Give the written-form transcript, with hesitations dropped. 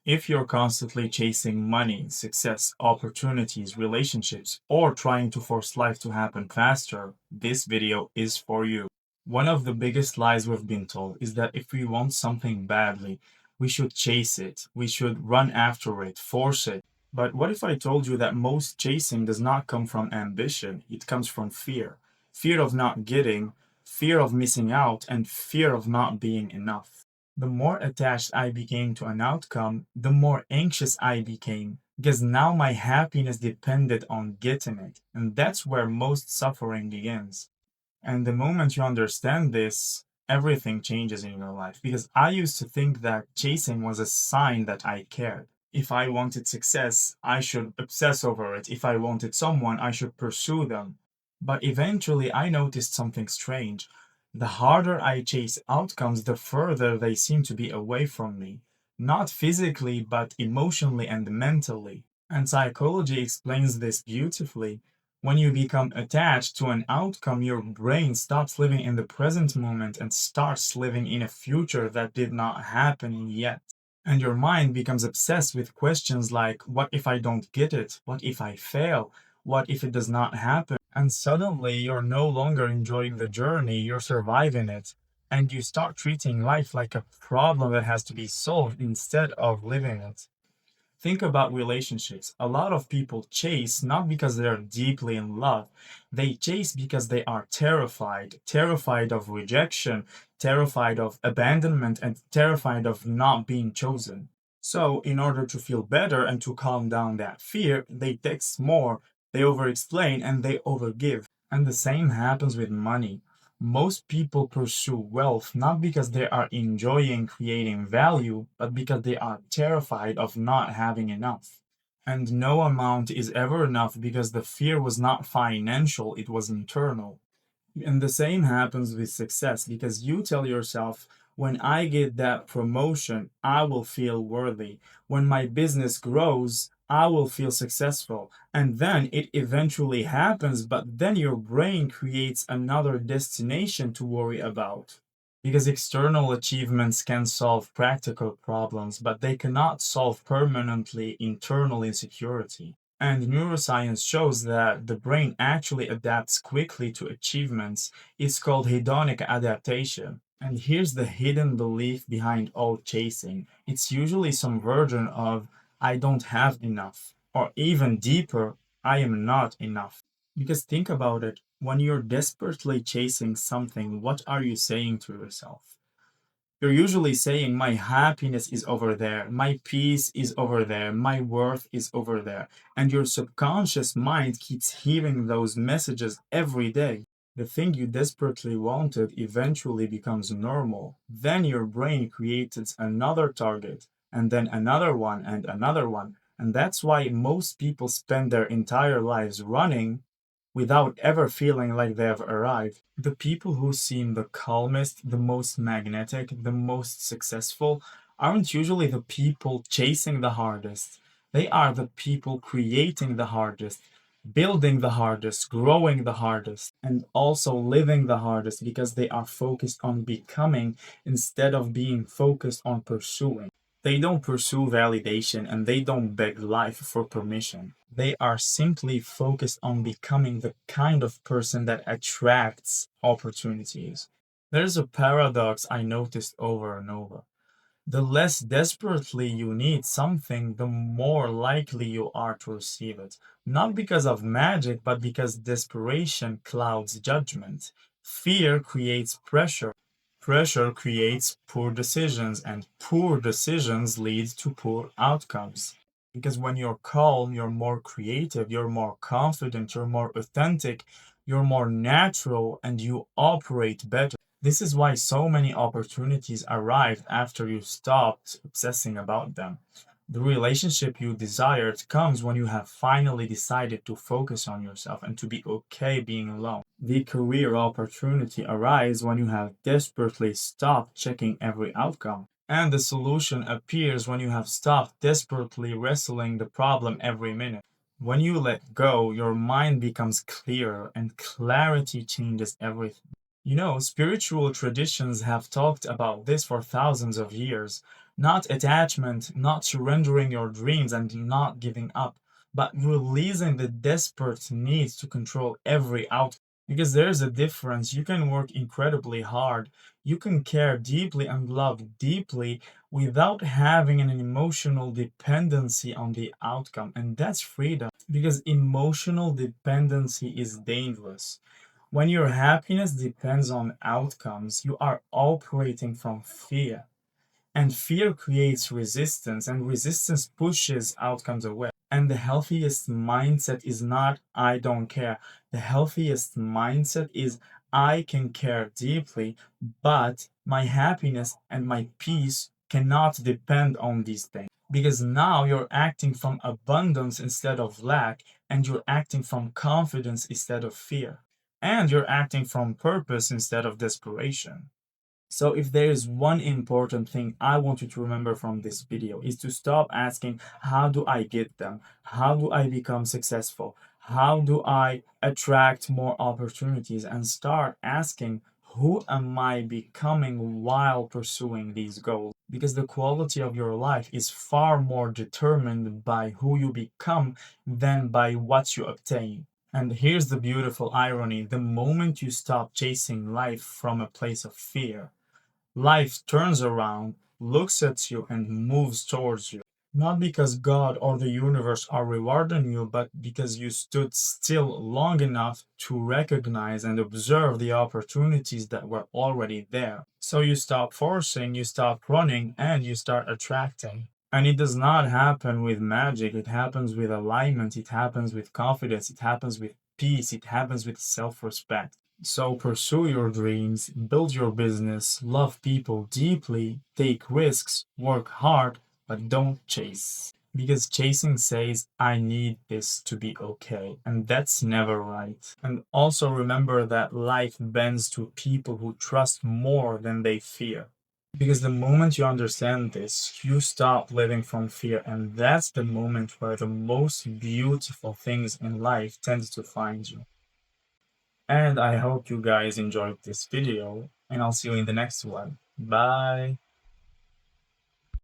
If you're constantly chasing money, success, opportunities, relationships, or trying to force life to happen faster, this video is for you. One of the biggest lies we've been told is that if we want something badly, we should chase it, we should run after it, force it. But what if I told you that most chasing does not come from ambition, it comes from fear? Fear of not getting, fear of missing out, and fear of not being enough. The more attached I became to an outcome, the more anxious I became, because now my happiness depended on getting it, and that's where most suffering begins. And the moment you understand this, everything changes in your life. Because I used to think that chasing was a sign that I cared. If I wanted success, I should obsess over it. If I wanted someone, I should pursue them. But eventually, I noticed something strange. The harder I chase outcomes, the further they seem to be away from me. Not physically, but emotionally and mentally. And psychology explains this beautifully. When you become attached to an outcome, your brain stops living in the present moment and starts living in a future that did not happen yet. And your mind becomes obsessed with questions like, what if I don't get it? What if I fail? What if it does not happen? And suddenly you're no longer enjoying the journey, you're surviving it. And you start treating life like a problem that has to be solved instead of living it. Think about relationships. A lot of people chase not because they are deeply in love. They chase because they are terrified, terrified of rejection, terrified of abandonment, and terrified of not being chosen. So, in order to feel better and to calm down that fear, they text more, they over explain, and they overgive. And the same happens with money. Most people pursue wealth not because they are enjoying creating value, but because they are terrified of not having enough. And no amount is ever enough because the fear was not financial, it was internal. And the same happens with success because you tell yourself, when I get that promotion, I will feel worthy. When my business grows, I will feel successful. And then it eventually happens, but then your brain creates another destination to worry about. Because external achievements can solve practical problems, but they cannot solve permanently internal insecurity. And neuroscience shows that the brain actually adapts quickly to achievements. It's called hedonic adaptation. And here's the hidden belief behind all chasing. It's usually some version of I don't have enough, or even deeper, I am not enough. Because think about it, when you're desperately chasing something, what are you saying to yourself? You're usually saying, my happiness is over there, my peace is over there, my worth is over there. And your subconscious mind keeps hearing those messages every day. The thing you desperately wanted eventually becomes normal. Then your brain creates another target, and then another one, and another one. And that's why most people spend their entire lives running without ever feeling like they've arrived. The people who seem the calmest, the most magnetic, the most successful aren't usually the people chasing the hardest. They are the people creating the hardest, building the hardest, growing the hardest, and also living the hardest because they are focused on becoming instead of being focused on pursuing. They don't pursue validation and they don't beg life for permission. They are simply focused on becoming the kind of person that attracts opportunities. There's a paradox I noticed over and over. The less desperately you need something, the more likely you are to receive it. Not because of magic, but because desperation clouds judgment. Fear creates pressure. Pressure creates poor decisions, and poor decisions lead to poor outcomes. Because when you're calm, you're more creative, you're more confident, you're more authentic, you're more natural, and you operate better. This is why so many opportunities arrived after you stopped obsessing about them. The relationship you desired comes when you have finally decided to focus on yourself and to be okay being alone. The career opportunity arrives when you have desperately stopped checking every outcome. And the solution appears when you have stopped desperately wrestling the problem every minute. When you let go, your mind becomes clearer, and clarity changes everything. Spiritual traditions have talked about this for thousands of years. Not attachment, not surrendering your dreams and not giving up, but releasing the desperate need to control every outcome. Because there's a difference. You can work incredibly hard, you can care deeply and love deeply without having an emotional dependency on the outcome. And that's freedom. Because emotional dependency is dangerous. When your happiness depends on outcomes, you are operating from fear. And fear creates resistance, and resistance pushes outcomes away. And the healthiest mindset is not, I don't care. The healthiest mindset is, I can care deeply, but my happiness and my peace cannot depend on these things. Because now you're acting from abundance instead of lack, and you're acting from confidence instead of fear. And you're acting from purpose instead of desperation. So if there is one important thing I want you to remember from this video is to stop asking, how do I get them? How do I become successful? How do I attract more opportunities? And start asking, who am I becoming while pursuing these goals? Because the quality of your life is far more determined by who you become than by what you obtain. And here's the beautiful irony: the moment you stop chasing life from a place of fear, life turns around, looks at you, and moves towards you. Not because God or the universe are rewarding you, but because you stood still long enough to recognize and observe the opportunities that were already there. So you stop forcing, you stop running, and you start attracting. And it does not happen with magic, it happens with alignment, it happens with confidence, it happens with peace, it happens with self respect. So pursue your dreams, build your business, love people deeply, take risks, work hard, but don't chase. Because chasing says, I need this to be okay. And that's never right. And also remember that life bends to people who trust more than they fear. Because the moment you understand this, you stop living from fear, and that's the moment where the most beautiful things in life tend to find you. And I hope you guys enjoyed this video, and I'll see you in the next one. Bye.